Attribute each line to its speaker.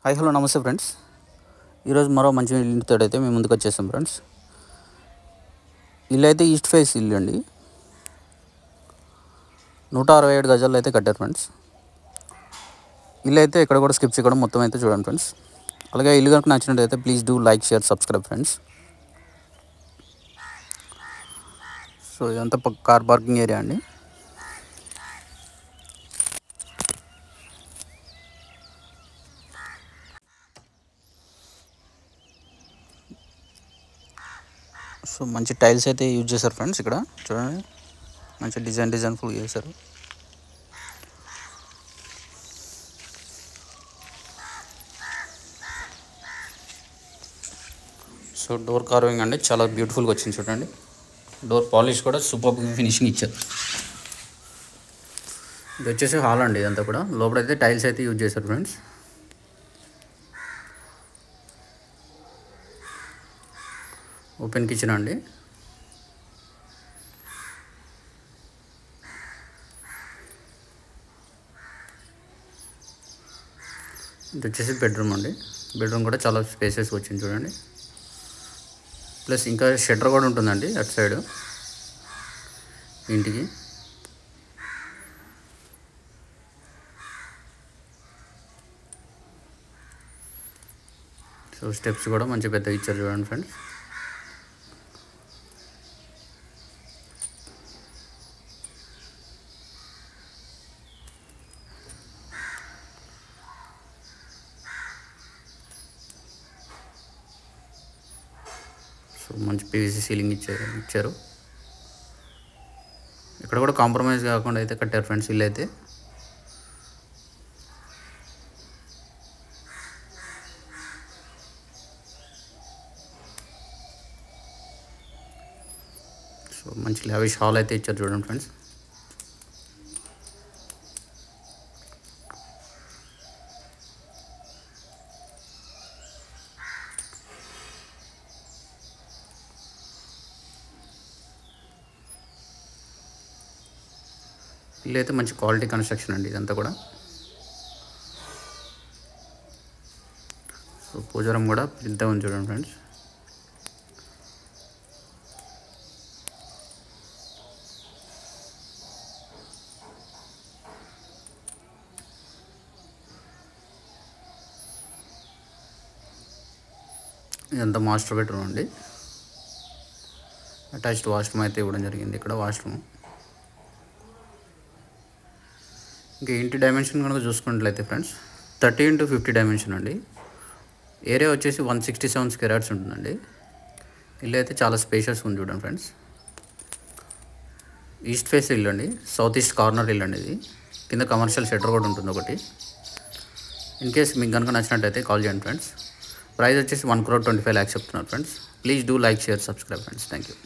Speaker 1: Hi hello నమస్తే friends. ఈరోజు మరో మంచి ఇంటితో అయితే మేము ముందుకు వచ్చేసాం ఫ్రెండ్స్. ఇల్లు అయితే ఈస్ట్ ఫేస్ ఇల్లు అండి. 167 గజాల్లో అయితే కట్టారు ఫ్రెండ్స్. ఇల్లు అయితే ఇక్కడ కూడా స్కిప్ చేయడం మొత్తం అయితే చూడండి ఫ్రెండ్స్. అలాగే ఇల్లు కనుక నచ్చినట్టయితే please do like share subscribe friends. So ఇదంతా కార్ పార్కింగ్ ఏరియా అండి. సో మంచి టైల్స్ అయితే యూజ్ చేశారు ఫ్రెండ్స్. ఇక్కడ చూడండి, మంచి డిజైన్ ఫుల్ చేశారు. సో డోర్ కార్వింగ్ అండి చాలా బ్యూటిఫుల్గా వచ్చింది చూడండి. డోర్ పాలిష్ కూడా సూపర్ ఫినిషింగ్ ఇచ్చారు. ఇది వచ్చేసి హాల్ అండి. ఇదంతా కూడా లోపలైతే టైల్స్ అయితే యూజ్ చేశారు ఫ్రెండ్స్. ఓపెన్ కిచెన్ అండి. ఇది వచ్చేసి బెడ్రూమ్ అండి. బెడ్రూమ్ కూడా చాలా స్పేసెస్ వచ్చింది చూడండి. ప్లస్ ఇంకా షట్టర్ కూడా ఉంటుందండి అటు సైడ్ ఇంటికి. సో స్టెప్స్ కూడా మంచి పెద్దగా ఇచ్చారు చూడండి ఫ్రెండ్స్. సో మంచి పీవీసీ సీలింగ్ ఇచ్చారు. ఇక్కడ కూడా కాంప్రమైజ్ కాకుండా అయితే కట్టారు ఫ్రెండ్స్ ఇల్లు అయితే. సో మంచి లావిష్ హాల్ అయితే ఇచ్చారు చూడండి ఫ్రెండ్స్. ఇల్లు అయితే మంచి క్వాలిటీ కన్స్ట్రక్షన్ అండి ఇదంతా కూడా. సో పూజారం కూడా పెద్దగా ఉంది చూడండి ఫ్రెండ్స్. ఇదంతా మాస్టర్ బెడ్రూమ్ అండి. అటాచ్డ్ వాష్రూమ్ అయితే ఇవ్వడం జరిగింది ఇక్కడ. వాష్రూమ్ ఇంకా ఇంటి డైమెన్షన్ కనుక చూసుకున్నట్లయితే ఫ్రెండ్స్ 30 × 50 డైమెన్షన్ అండి. ఏరియా వచ్చేసి 167 స్క్వేర్ యార్డ్స్ ఉంటుందండి. ఇల్లు అయితే చాలా స్పేషియస్ ఉంది చూడండి ఫ్రెండ్స్. ఈస్ట్ ఫేస్ ఇల్లు అండి. సౌత్ ఈస్ట్ కార్నర్ ఇల్లు అండి ఇది. కింద కమర్షియల్ షట్టర్ కూడా ఉంటుంది ఒకటి. ఇన్ కేస్ మీకు కనుక నచ్చినట్టయితే కాల్ చేయండి ఫ్రెండ్స్. ప్రైస్ వచ్చేసి 1,25,00,000 చెప్తున్నారు friends. Please do like share subscribe friends. Thank you.